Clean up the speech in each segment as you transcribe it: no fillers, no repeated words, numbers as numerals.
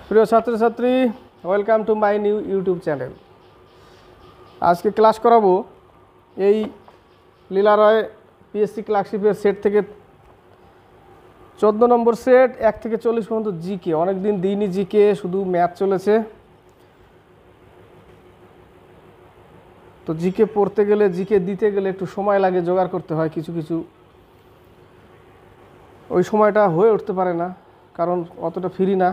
প্রিয় ছাত্রছাত্রী, welcome to my new YouTube channel. আজকে ক্লাস করাবো এই লীলারয় পিএসসি ক্লার্কশিপের সেট থেকে 14 নম্বর সেট 1 থেকে 40 পর্যন্ত জিকে। অনেক দিন দিইনি জিকে, শুধু ম্যাথ চলেছে। তো জিকে পড়তে গেলে, জিকে দিতে গেলে একটু সময় লাগে, জোগাড় করতে হয় কিছু কিছু। ওই সময়টা হয়ে উঠতে পারে না, কারণ অতটা ফ্রি না।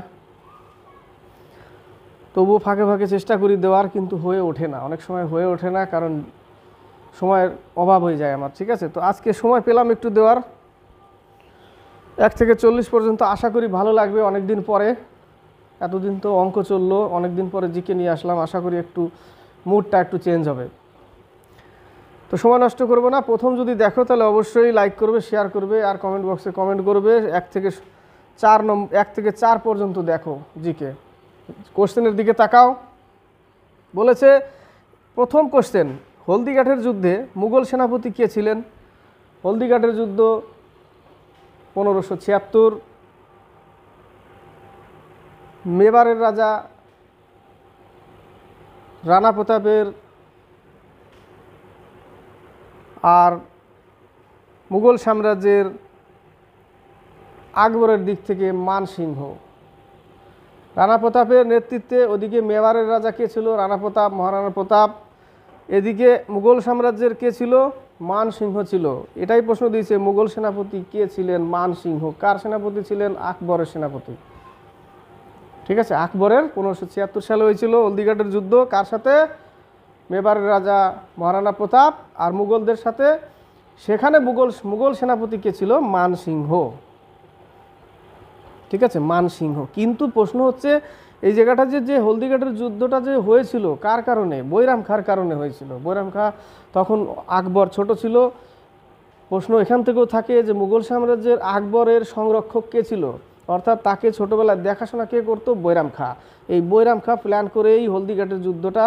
তবুও ফাঁকে ফাঁকে চেষ্টা করি দেওয়ার, কিন্তু হয়ে ওঠে না, অনেক সময় হয়ে ওঠে না, কারণ সময়ের অভাব হয়ে যায় আমার। ঠিক আছে, তো আজকে সময় পেলাম একটু দেওয়ার। 1 থেকে 40 পর্যন্ত আশা করি ভালো লাগবে। অনেক দিন পরে, এতদিন তো অঙ্ক চললো, অনেক দিন পরে জিকে নিয়ে আসলাম, আশা করি একটু মুডটা একটু চেঞ্জ হবে। তো সময় নষ্ট করবো না। প্রথম যদি দেখো তাহলে অবশ্যই লাইক করবে, শেয়ার করবে, আর কমেন্ট বক্সে কমেন্ট করবে। 1 থেকে 4 পর্যন্ত দেখো জিকে। কোশ্চেনের দিকে তাকাও। বলেছে প্রথম কোশ্চেন, হলদিঘাটের যুদ্ধে মুঘল সেনাপতি কে ছিলেন? হলদিঘাটের যুদ্ধ 1576। মেবারের রাজা রানা প্রতাপের আর মুঘল সাম্রাজ্যের আকবরের দিক থেকে মানসিংহ। রানা প্রতাপের নেতৃত্বে ওদিকে মেবারের রাজা কে ছিল? রানা প্রতাপ, মহারানা প্রতাপ। এদিকে মুঘল সাম্রাজ্যের কে ছিল? মানসিংহ ছিল। এটাই প্রশ্ন দিয়েছে, মুঘল সেনাপতি কে ছিলেন? মানসিংহ। কার সেনাপতি ছিলেন? আকবরের সেনাপতি। ঠিক আছে, আকবরের 1576 সালে হয়েছিল হলদিঘাটের যুদ্ধ। কার সাথে? মেবারের রাজা মহারানা প্রতাপ আর মুঘলদের সাথে। সেখানে মুঘল সেনাপতি কে ছিল? মানসিংহ। ঠিক আছে, মানসিংহ। কিন্তু প্রশ্ন হচ্ছে এই জায়গাটা যে হলদিঘাটের যুদ্ধটা যে হয়েছিল কার কারণে? বৈরাম খাঁর কারণে হয়েছিল। বৈরাম খাঁ তখন আকবর ছোট ছিল। প্রশ্ন এখান থেকেও থাকে যে মুঘল সাম্রাজ্যের আকবরের সংরক্ষক কে ছিল, অর্থাৎ তাকে ছোটোবেলায় দেখাশোনা কে করতো? বৈরাম খাঁ। এই বৈরাম খাঁ প্ল্যান করেই হলদিঘাটের যুদ্ধটা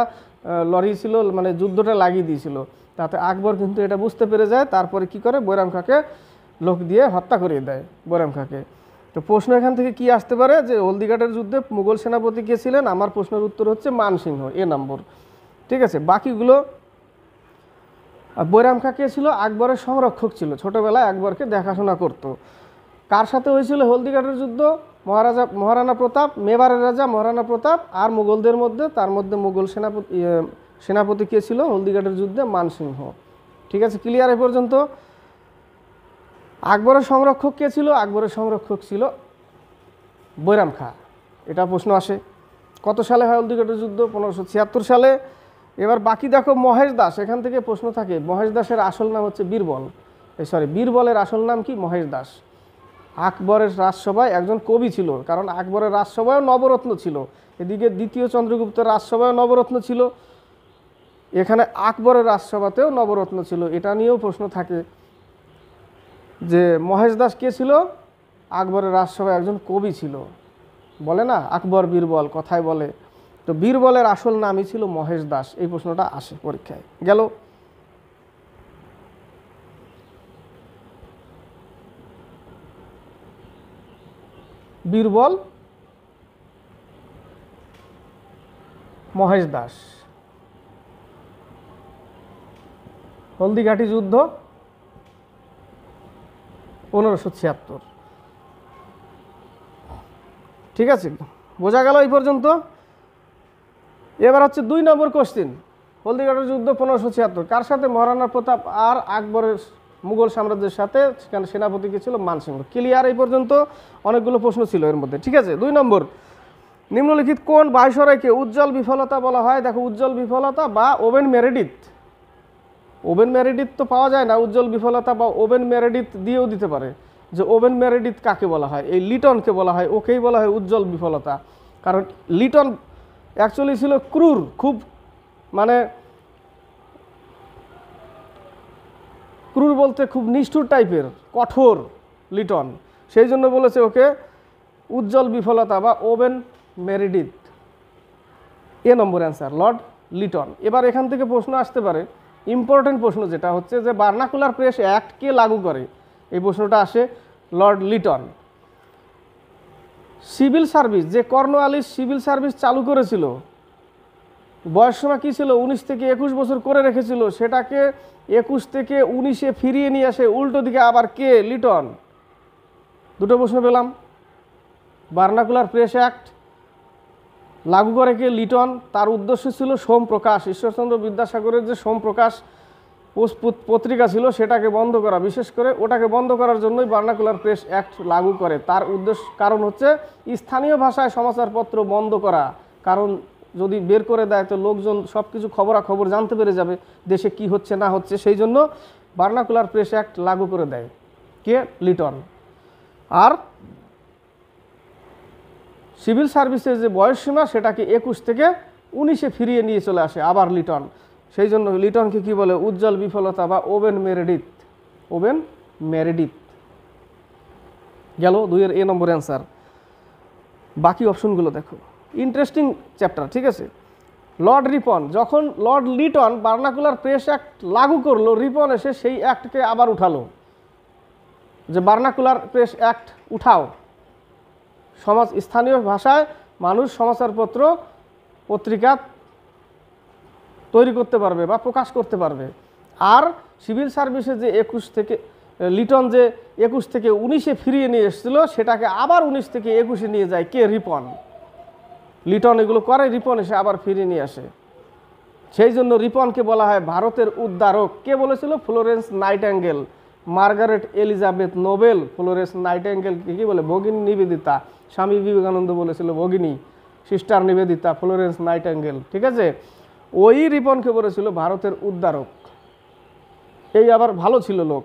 লড়িয়েছিল, মানে যুদ্ধটা লাগিয়ে দিয়েছিল। তাতে আকবর কিন্তু এটা বুঝতে পেরে যায়। তারপরে কি করে? বৈরাম খাঁকে লোক দিয়ে হত্যা করিয়ে দেয় বৈরাম খাঁকে। তো প্রশ্ন এখান থেকে কি আসতে পারে যে হলদিঘাটের যুদ্ধে মুঘল সেনাপতি কে ছিলেন? আমার প্রশ্নের উত্তর হচ্ছে মানসিংহ, এ নম্বর। ঠিক আছে, বাকিগুলো বৈরাম খাঁ কে ছিল? আকবরের সংরক্ষক ছিল, ছোটবেলায় আকবরকে দেখাশোনা করত। কার সাথে হয়েছিল হলদিঘাটের যুদ্ধ? মহারানা প্রতাপ, মেবারের রাজা মহারানা প্রতাপ আর মুঘলদের মধ্যে। তার মধ্যে মুঘল সেনাপতি কে ছিল হলদিঘাটের যুদ্ধে? মানসিংহ। ঠিক আছে, ক্লিয়ার এ পর্যন্ত? আকবরের সংরক্ষক কে ছিল? আকবরের সংরক্ষক ছিল বৈরাম খাঁ। এটা প্রশ্ন আসে। কত সালে হয় হলদিঘাটের যুদ্ধ? 1576 সালে। এবার বাকি দেখো, মহেশ দাস। এখান থেকে প্রশ্ন থাকে, মহেশ দাসের আসল নাম হচ্ছে বীরবল। বীরবলের আসল নাম কি? মহেশ দাস। আকবরের রাজসভায় একজন কবি ছিল, কারণ আকবরের রাজসভায়ও নবরত্ন ছিল। এদিকে দ্বিতীয় চন্দ্রগুপ্তের রাজসভায়ও নবরত্ন ছিল, এখানে আকবরের রাজসভাতেও নবরত্ন ছিল। এটা নিয়েও প্রশ্ন থাকে যে মহেশ দাস কে ছিল? আকবরের রাজসভায় একজন কবি ছিল। বলে না আকবর বীরবল, কথায় বলে। তো বীরবলের আসল নামই ছিল মহেশ দাস। এই প্রশ্নটা আসে পরীক্ষায়। গেল। বীরবল, মহেশ দাস। হলদিঘাটি যুদ্ধ 1576। ঠিক আছে, বোঝা গেল এই পর্যন্ত? এবার হচ্ছে 2 নম্বর কোশ্চেন। হলদিঘাটের যুদ্ধ 1576 কার সাথে? মহারানা প্রতাপ আর আকবরের মুঘল সাম্রাজ্যের সাথে। সেখানে সেনাপতি কে ছিল? মানসিংহ। ক্লিয়ার এই পর্যন্ত? অনেকগুলো প্রশ্ন ছিল এর মধ্যে। ঠিক আছে, 2 নম্বর, নিম্নলিখিত কোন ভাইসরয়কে উজ্জ্বল বিফলতা বলা হয়? দেখো, উজ্জ্বল বিফলতা বা ওবেন মেরেডিথ। ওবেন মেরেডিথ তো পাওয়া যায় না, উজ্জ্বল বিফলতা বা ওবেন মেরেডিথ দিয়েও দিতে পারে। যে ওবেন মেরেডিথ কাকে বলা হয়? এই লিটনকে বলা হয়, ওকেই বলা হয় উজ্জ্বল বিফলতা। কারণ লিটন অ্যাকচুয়ালি ছিল ক্রুর, খুব মানে ক্রুর বলতে খুব নিষ্ঠুর টাইপের, কঠোর লিটন। সেই জন্য বলেছে ওকে উজ্জ্বল বিফলতা বা ওবেন মেরেডিথ। এ নম্বর অ্যান্সার, লর্ড লিটন। এবার এখান থেকে প্রশ্ন আসতে পারে, ইম্পর্টেন্ট প্রশ্ন, যেটা হচ্ছে যে ভার্নাকুলার প্রেস অ্যাক্ট কে লাগু করে? এই প্রশ্নটা আসে লর্ড লিটন। সিভিল সার্ভিস, যে কর্নওয়ালিস সিভিল সার্ভিস চালু করেছিল, বয়সসীমা কী ছিল, 19 থেকে 21 বছর করে রেখেছিল, সেটাকে 21 থেকে 19-এ ফিরিয়ে নিয়ে আসে উল্টো দিকে আবার কে? লিটন। দুটো প্রশ্ন পেলাম। ভার্নাকুলার প্রেস অ্যাক্ট লাগু করে কে? লিটন। তার উদ্দেশ্য ছিল সোমপ্রকাশ, ঈশ্বরচন্দ্র বিদ্যাসাগরের যে সোমপ্রকাশ পত্রিকা ছিল সেটাকে বন্ধ করা, বিশেষ করে ওটাকে বন্ধ করার জন্যই ভার্নাকুলার প্রেস অ্যাক্ট লাগু করে। তার উদ্দেশ্য কারণ হচ্ছে স্থানীয় ভাষায় সমাচারপত্র বন্ধ করা, কারণ যদি বের করে দেয় তো লোকজন সব কিছু খবরাখবর জানতে পেরে যাবে দেশে কি হচ্ছে না হচ্ছে, সেই জন্য ভার্নাকুলার প্রেস অ্যাক্ট লাগু করে দেয় কে? লিটন। আর সিভিল সার্ভিসের যে বয়সসীমা সেটাকে 21 থেকে 19-এ ফিরিয়ে নিয়ে চলে আসে আবার লিটন। সেই জন্য লিটনকে কি বলে? উজ্জ্বল বিফলতা বা ওবেন মেরেডিথ। ওবেন মেরেডিথ গেল 2-এর এ নম্বর অ্যান্সার। বাকি অপশনগুলো দেখো, ইন্টারেস্টিং চ্যাপ্টার, ঠিক আছে। লর্ড রিপন, যখন Lord Liton vernacular press act লাগু করলো, রিপন এসে সেই অ্যাক্টকে আবার উঠালো, যে ভার্নাকুলার প্রেস অ্যাক্ট উঠাও, স্থানীয় ভাষায় মানুষ সমাচারপত্র পত্রিকা তৈরি করতে পারবে বা প্রকাশ করতে পারবে। আর সিভিল সার্ভিসে যে 21 থেকে লিটন যে 21 থেকে 19-এ ফিরিয়ে নিয়ে এসেছিল, সেটাকে আবার 19 থেকে 21-এ নিয়ে যায় কে? রিপন। লিটন এগুলো করে, রিপন এসে আবার ফিরিয়ে নিয়ে আসে। সেই জন্য রিপনকে বলা হয় ভারতের উদ্ধারক। কে বলেছিল? Florence Nightingale. Margaret Elizabeth Noble Florence নাইটেঙ্গেলকে কি বলে? ভগিনী নিবেদিতা। স্বামী বিবেকানন্দ বলেছিল Bhagini, sister Nivedita, Florence Nightingale, ঠিক আছে। ওই রিপনকে বলেছিল ভারতের উদ্ধারক। এই আবার ভালো ছিল লোক।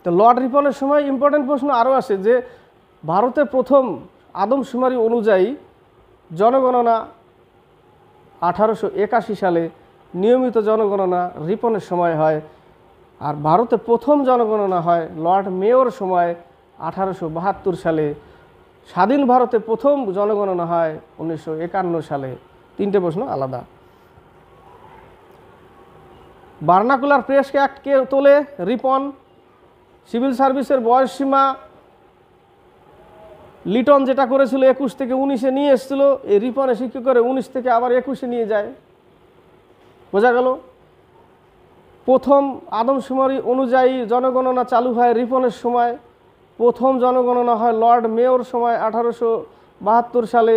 তো লর্ড রিপনের সময় ইম্পর্টেন্ট প্রশ্ন আরও আসে যে ভারতের প্রথম আদমশুমারি অনুযায়ী জনগণনা 1881 সালে, নিয়মিত জনগণনা রিপনের সময় হয়। আর ভারতে প্রথম জনগণনা হয় লর্ড মেয়র সময় 1872 সালে। স্বাধীন ভারতে প্রথম জনগণনা হয় 1951 সালে। 3টে প্রশ্ন আলাদা। ভার্নাকুলার প্রেস অ্যাক্ট কে তোলে? রিপন। সিভিল সার্ভিসের বয়সসীমা লিটন যেটা করেছিল 21 থেকে 19-এ নিয়ে এসেছিল, এই রিপন এসে কী করে? 19 থেকে আবার 21-এ নিয়ে যায়। বোঝা গেল? প্রথম আদমশুমারি অনুযায়ী জনগণনা চালু হয় রিপনের সময়, প্রথম জনগণনা হয় লর্ড মেয়র সময় 1872 সালে,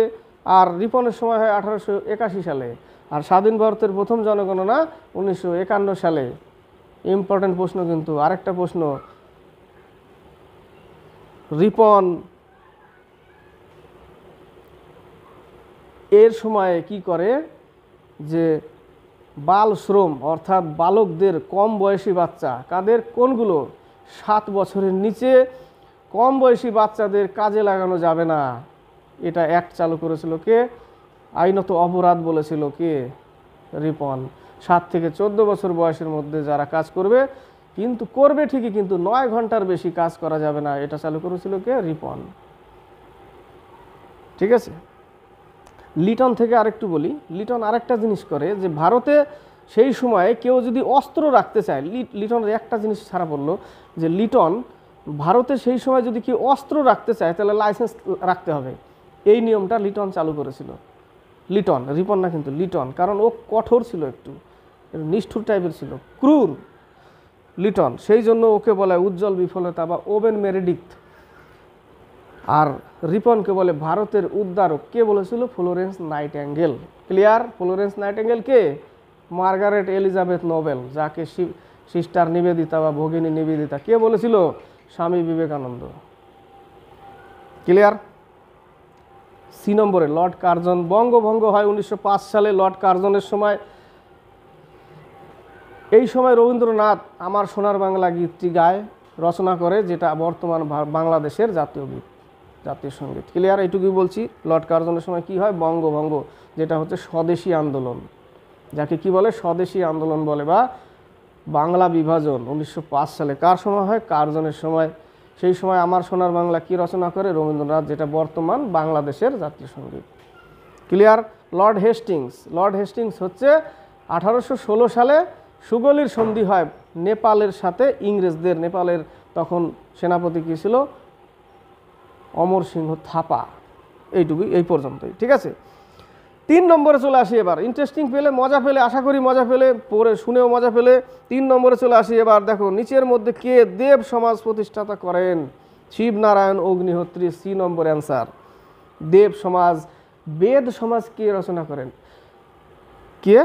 আর রিপনের সময় হয় 1881 সালে। আর স্বাধীন ভারতের প্রথম জনগণনা 1951 সালে। ইম্পর্টেন্ট প্রশ্ন কিন্তু। আরেকটা প্রশ্ন, রিপন এর সময় কি করে? যে বাল শ্রম অর্থাৎ বালকদের, কম বয়সী বাচ্চা, কাদের? কোনগুলো? 7 বছরের নিচে কম বয়সী বাচ্চাদের কাজে লাগানো যাবে না, এটা অ্যাক্ট চালু করেছিল কে? আইনত অপরাধ বলেছিল কে? রিপন। 7 থেকে 14 বছর বয়সের মধ্যে যারা কাজ করবে, কিন্তু করবে ঠিকই, কিন্তু 9 ঘন্টার বেশি কাজ করা যাবে না, এটা চালু করেছিল কে? রিপন, ঠিক আছে। লিটন থেকে আরেকটু বলি। লিটন আরেকটা জিনিস করে যে ভারতে সেই সময়ে কেউ যদি অস্ত্র রাখতে চায়, লিটনের একটা জিনিস ছাড়া বললো যে লিটন ভারতে সেই সময় যদি কেউ অস্ত্র রাখতে চায় তাহলে লাইসেন্স রাখতে হবে। এই নিয়মটা লিটন চালু করেছিল। লিটন, রিপন না কিন্তু, লিটন। কারণ ও কঠোর ছিল, একটু নিষ্ঠুর টাইপের ছিল, ক্রুর লিটন। সেই জন্য ওকে বলে উজ্জ্বল বিফলতা বা ওবেন মেরেডিথ। আর রিপনকে বলে ভারতের উদ্ধারক। কে বলেছিল? Florence Nightingale. Clear? Florence Nightingale কে? মার্গারেট এলিজাবেথ নোবেল, যাকে সিস্টার নিবেদিতা বা ভগিনী নিবেদিতা, কে বলেছিল? স্বামী বিবেকানন্দ। ক্লিয়ার? সি নম্বরে লর্ড কার্জন। বঙ্গভঙ্গ হয় 1905 সালে লর্ড কার্জনের সময়। এই সময় রবীন্দ্রনাথ আমার সোনার বাংলা গীতটি গায়, রচনা করে, যেটা বর্তমান বাংলাদেশের জাতীয় গীত, জাতীয় সঙ্গীত। ক্লিয়ার? এইটুকুই বলছি। লর্ড কার্জনের সময় কি হয়? বঙ্গভঙ্গ, যেটা হচ্ছে স্বদেশী আন্দোলন, যাকে কি বলে? স্বদেশী আন্দোলন বলে, বা বাংলা বিভাজন 1905 সালে। কার সময় হয়? কার্জনের সময়। সেই সময় আমার সোনার বাংলা কি রচনা করে? রবীন্দ্রনাথ, যেটা বর্তমান বাংলাদেশের জাতীয় সঙ্গীত। Clear? Lord Hastings. Lord Hastings হচ্ছে 1816 সালে সুগলির সন্ধি হয় নেপালের সাথে ইংরেজদের। নেপালের তখন সেনাপতি কী ছিল? অমর সিংহ থাপা। এইটুকুই, এই পর্যন্তই, ঠিক আছে। 3 নম্বরে চলে আসি এবার। ইন্টারেস্টিং পেলে, মজা পেলে, আশা করি মজা পেলে, পড়ে শুনেও মজা পেলে। 3 নম্বরে চলে আসি এবার। দেখো নিচের মধ্যে কে দেব সমাজ প্রতিষ্ঠাতা করেন? শিবনারায়ণ অগ্নিহোত্রী, সি নম্বর অ্যান্সার। দেব সমাজ, বেদ সমাজ কে রচনা করেন, কে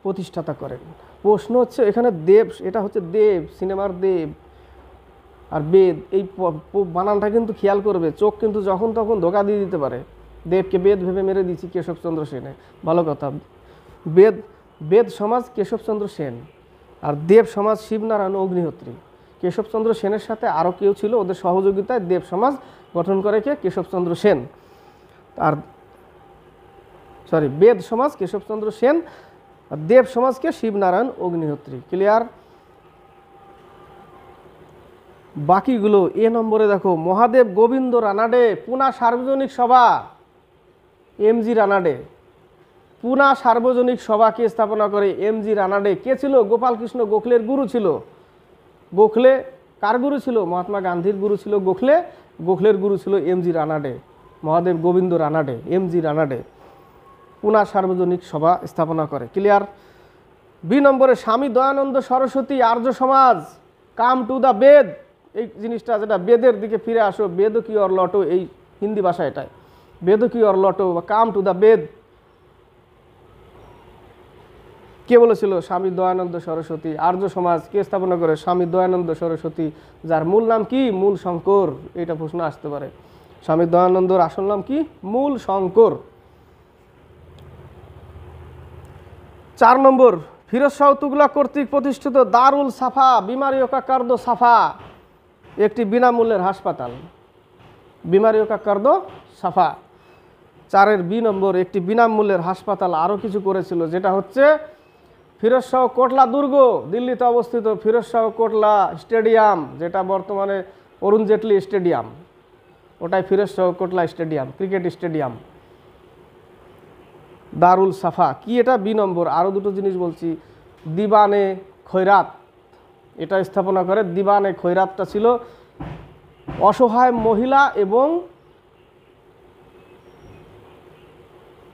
প্রতিষ্ঠাতা করেন? প্রশ্ন হচ্ছে এখানে দেব, এটা হচ্ছে দেব, সিনেমার দেব, আর বেদ, এই বানানটা কিন্তু খেয়াল করবে, চোখ কিন্তু যখন তখন ধোকা দিয়ে দিতে পারে। দেবকে বেদ ভেবে মেরে দিচ্ছি কেশবচন্দ্র সেনে, ভালো কথা। বেদ, বেদ সমাজ কেশবচন্দ্র সেন, আর দেব সমাজ শিবনারায়ণ অগ্নিহোত্রী। কেশবচন্দ্র সেনের সাথে আরও কেউ ছিল, ওদের সহযোগিতায় দেব সমাজ গঠন করে কে? কেশবচন্দ্র সেন। আর সরি, বেদ সমাজ কেশবচন্দ্র সেন, আর দেব সমাজকে শিবনারায়ণ অগ্নিহোত্রী। ক্লিয়ার? বাকিগুলো এ নম্বরে দেখো, মহাদেব গোবিন্দ রানাডে পুনা সার্বজনিক সভা, এমজি রানাডে। পুনা সার্বজনিক সভা কে স্থাপনা করে? এমজি রানাডে। কে ছিল? গোপালকৃষ্ণ গোখলের গুরু ছিল। গোখলে কার গুরু ছিল? মহাত্মা গান্ধীর গুরু ছিল গোখলে, গোখলের গুরু ছিল এমজি রানাডে। মহাদেব গোবিন্দ রানাডে, এমজি রানাডে পুনা সার্বজনিক সভা স্থাপনা করে। ক্লিয়ার? বি নম্বরে স্বামী দয়ানন্দ সরস্বতী আর্য সমাজ, কাম টু দ্য বেদ, এই জিনিসটা যেটা বেদের দিকে ফিরে আসো, বেদ কি অর লটো, এই হিন্দি ভাষা এটাই, বেদ কি অর লটো বা কাম টু দ্য বেদ, কে বলেছিল? স্বামী দয়ানন্দ সরস্বতী। আর্য সমাজ কে স্থাপনা করে? স্বামী দয়ানন্দ সরস্বতী, যার মূল নাম কি? মূল শঙ্কর। এটা প্রশ্ন আসতে পারে। স্বামী দয়ানন্দর আসল নাম কি? মূল শঙ্কর। 4 নম্বর, ফিরোজ শাহ তুগলক কর্তৃক প্রতিষ্ঠিত দারুল সাফা বিমারিও কা কার্দ সাফা একটি বিনামূল্যের হাসপাতাল। বিমারিও কা কার্দ সাফা। 4-এর বি নম্বর, একটি বিনামূল্যের হাসপাতাল আরও কিছু করেছিল, যেটা হচ্ছে ফিরোজ শাহ কোটলা দুর্গ, দিল্লিতে অবস্থিত ফিরোজ শাহ কোটলা স্টেডিয়াম, যেটা বর্তমানে অরুণ জেটলি স্টেডিয়াম, ওটাই Firoz Shah Kotla stadium, cricket stadium. Darul Safa কি এটা? B number. আরও দুটো জিনিস বলছি, দিবানে খৈরাত, এটা স্থাপনা করে। দিবানে খৈরাতটা ছিল অসহায় মহিলা এবং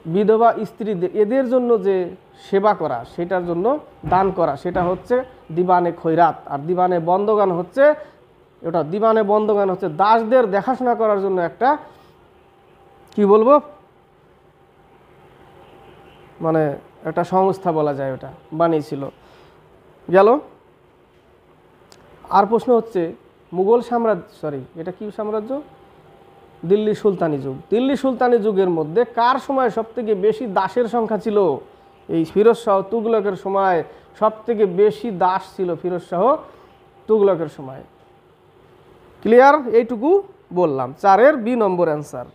বিধবা স্ত্রীদের, এদের জন্য যে সেবা করা, সেটার জন্য দান করা, সেটা হচ্ছে দিবানে খৈরাত। আর দিবানে বন্দগান হচ্ছে, ওটা দিবানে বন্দগান হচ্ছে দাসদের দেখাশোনা করার জন্য একটা, কি বলবো, মানে একটা সংস্থা বলা যায়, ওটা বানিয়েছিল। গেল। আর প্রশ্ন হচ্ছে মুঘল সাম্রাজ্য, সরি এটা কি সাম্রাজ্য? দিল্লি সুলতানি যুগ। দিল্লি সুলতানি যুগের মধ্যে কার সময় সবথেকে বেশি দাসের সংখ্যা ছিল? এই ফিরোজ শাহ তুগলকের সময় সবথেকে বেশি দাস ছিল, ফিরোজ শাহ তুগলকের সময়। ক্লিয়ার? এইটুকু বললাম। 4-এর বি নম্বর অ্যান্সার।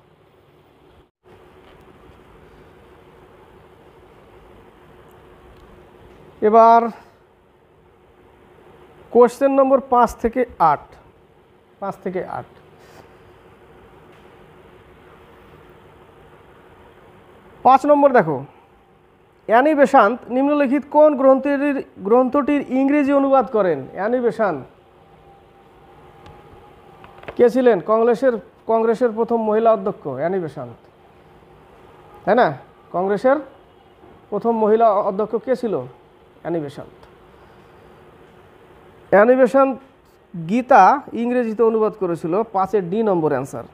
এবার কোশ্চেন নম্বর 5 থেকে 8। 5 থেকে 8। 5 নম্বর দেখো, অ্যানি বেসান্ত নিম্নলিখিত কোন গ্রন্থটির ইংরেজি অনুবাদ করেন? অ্যানি বেসান্ত কে ছিলেন? কংগ্রেসের প্রথম মহিলা অধ্যক্ষ অ্যানি বেসান্ত, তাই না? কংগ্রেসের প্রথম মহিলা অধ্যক্ষ কে ছিল? Annie Besant. Annie Besant Gita ইংরেজিতে অনুবাদ করেছিল। 5-এর D number answer.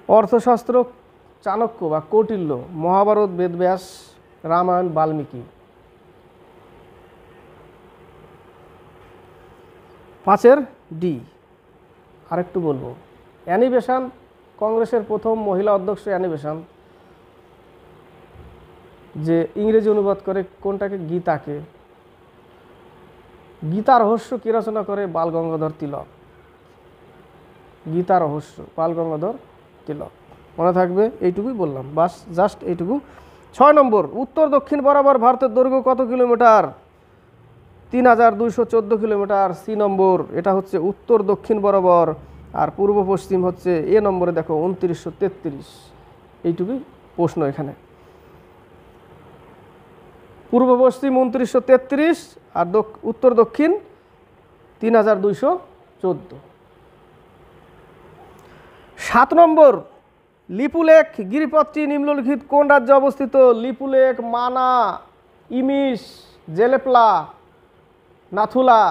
Arthashastra Chanakya বা কৌটিল্য, মহাভারত বেদব্যাস, রামায়ণ বাল্মীকি। 5-এর ডি। আরেকটু বলবো, অ্যানি বেসান্ত কংগ্রেসের প্রথম মহিলা অধ্যক্ষ অ্যানি বেসান্ত, যে ইংরেজি অনুবাদ করে কোনটাকে? গীতাকে। গীতা রহস্য কে রচনা করে? বাল গঙ্গাধর তিলক। গীতা রহস্য বাল গঙ্গাধর তিলক। মনে থাকবে, এইটুকুই বললাম, বাস জাস্ট এইটুকু। 6 নম্বর, উত্তর দক্ষিণ বরাবর ভারতের দৈর্ঘ্য কত কিলোমিটার? 3214 কিলোমিটার। সি নম্বর, এটা হচ্ছে উত্তর দক্ষিণ বরাবর, আর পূর্ব পশ্চিম হচ্ছে এ নম্বরে দেখো 2933। এইটুকুই প্রশ্ন এখানে। পূর্ব পশ্চিম 2933 আর উত্তর দক্ষিণ 3214। 7 নম্বর, লিপুলেখ গিরিপথটি নিম্নলিখিত কোন রাজ্যে অবস্থিত? লিপুলেখ, মানা, ইমিশ, জেলেপলা, নাথুলা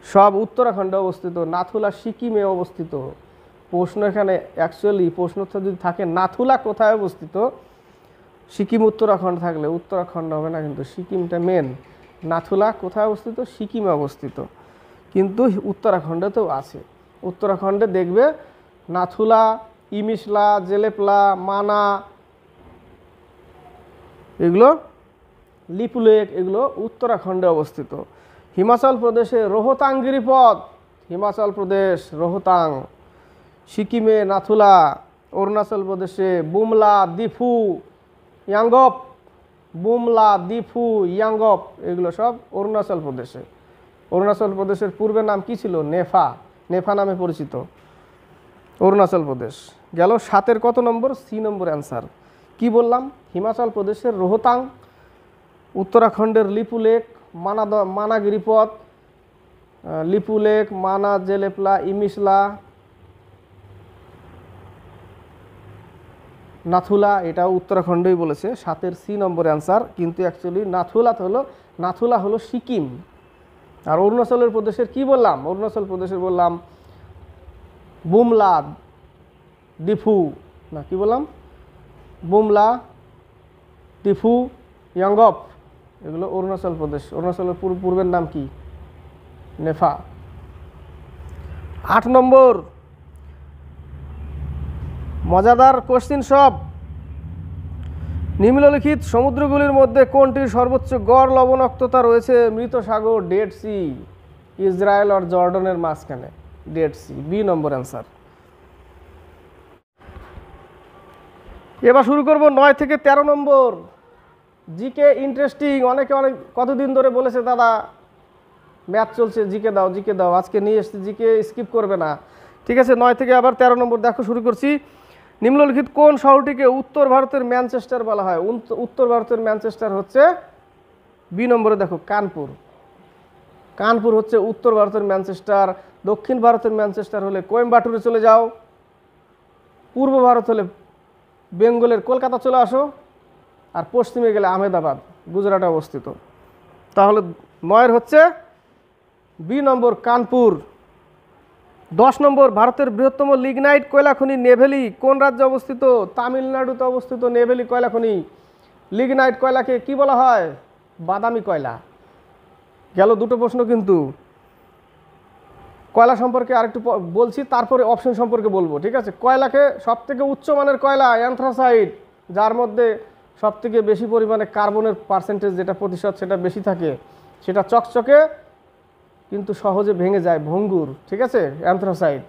সব উত্তরাখণ্ডে অবস্থিত। নাথুলা সিকিমে অবস্থিত। প্রশ্ন এখানে অ্যাকচুয়ালি প্রশ্নটা যদি থাকে নাথুলা কোথায় অবস্থিত, সিকিম উত্তরাখণ্ড থাকলে উত্তরাখণ্ড হবে না, কিন্তু সিকিমটা মেন। নাথুলা কোথায় অবস্থিত? সিকিমে অবস্থিত, কিন্তু উত্তরাখণ্ডেতেও আছে। উত্তরাখণ্ডে দেখবে নাথুলা, ইমিশলা, জেলেপলা, মানা, এগুলো লিপুলেখ, এগুলো উত্তরাখণ্ডে অবস্থিত। হিমাচল প্রদেশে রোহতাং গিরিপথ, হিমাচল প্রদেশ রোহতাং, সিকিমে নাথুলা, অরুণাচল প্রদেশে বুমলা, দিফু, ইয়াঙ্গপ, বুমলা, দিফু, ইয়াঙ্গপ এগুলো সব অরুণাচল প্রদেশে। অরুণাচল প্রদেশের পূর্বের নাম কি ছিল? নেফা, নেফা নামে পরিচিত অরুণাচল প্রদেশ। গেল 7-এর কত নম্বর? সি নম্বর অ্যান্সার। কি বললাম? হিমাচল প্রদেশের রোহতাং, উত্তরাখণ্ডের লিপুলেখ, মানা গিরিপথ, লিপুলেখ, মানা, জেলেপলা, ইমিশলা, নাথুলা, এটাও উত্তরাখণ্ডই বলেছে। 7-এর সি নম্বর অ্যান্সার, কিন্তু অ্যাকচুয়ালি নাথুলা হলো সিকিম। আর অরুণাচলের প্রদেশের কি বললাম? অরুণাচল প্রদেশের বললাম বুমলা, দিফু, না কি বললাম? বুমলা, দিফু, ইয়াঙ্গপ এগুলো অরুণাচল প্রদেশ। অরুণাচলের পূর্বের নাম কি? নেফা। 8 নম্বর মজাদার কোশ্চিন সব। নিম্নলিখিত সমুদ্রগুলির মধ্যে কোনটির সর্বোচ্চ গড় লবণাক্ততা রয়েছে? মৃত সাগর, ডেড সি, ইসরায়েল আর জর্ডনের মাঝখানে ডেড সি, বি নম্বর অ্যান্সার। এবার শুরু করব 9 থেকে 13 নম্বর। GK interesting. অনেকে কতদিন ধরে বলেছে দাদা ম্যাথ চলছে, জিকে দাও জিকে দাও, আজকে নিয়ে এসছি, জিকে স্কিপ করবে না। ঠিক আছে, 9 থেকে আবার 13 নম্বর দেখো, শুরু করছি। নিম্নলিখিত কোন শহরটিকে উত্তর ভারতের ম্যানচেস্টার বলা হয়? উত্তর ভারতের ম্যানচেস্টার হচ্ছে বি নম্বরে দেখো কানপুর। কানপুর হচ্ছে উত্তর ভারতের ম্যানচেস্টার। দক্ষিণ ভারতের ম্যানচেস্টার হলে কোয়েম্বাটুরে চলে যাও। পূর্ব ভারত হলে বেঙ্গলের কলকাতা চলে আসো। আর পশ্চিমে গেলে আহমেদাবাদ, গুজরাটে অবস্থিত। তাহলে 9 হচ্ছে বি নম্বর কানপুর। 10 নম্বর ভারতের বৃহত্তম লিগনাইট কয়লা খনি নেভেলি কোন রাজ্যে অবস্থিত? তামিলনাড়ুতে অবস্থিত নেভেলি কয়লা খনি। লিগনাইট কয়লাকে কি বলা হয়? বাদামি কয়লা। গেল 2টো প্রশ্ন, কিন্তু কয়লা সম্পর্কে আরেকটু বলছি, তারপরে অপশন সম্পর্কে বলবো। ঠিক আছে, কয়লাকে সবথেকে উচ্চমানের কয়লা অ্যান্থ্রাসাইট, যার মধ্যে সবথেকে বেশি পরিমাণে কার্বনের পার্সেন্টেজ, যেটা প্রতিশত সেটা বেশি থাকে, সেটা চকচকে কিন্তু সহজে ভেঙে যায়, ভঙ্গুর। ঠিক আছে, অ্যান্থ্রাসাইট।